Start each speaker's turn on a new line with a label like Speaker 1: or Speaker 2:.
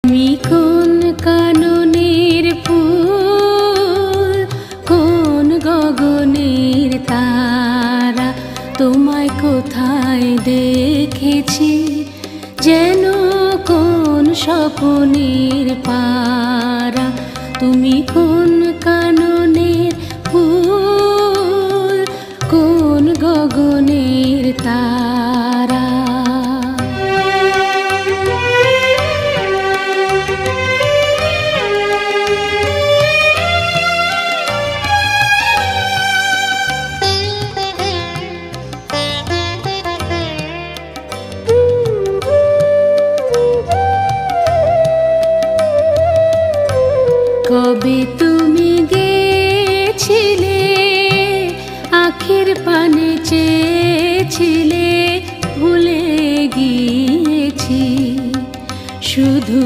Speaker 1: তুমি কোন কাননের ফুল, কোন গগনের তারা, তোমায় কোথায় দেখেছি যেন কোন স্বপ্নের পারা। তুমি কোন কাননের ফুল, কোন গগনের তারা। কবে তুমি গেছিলে, আখির পানে চেয়েছিলে, ভুলে গিয়েছি শুধু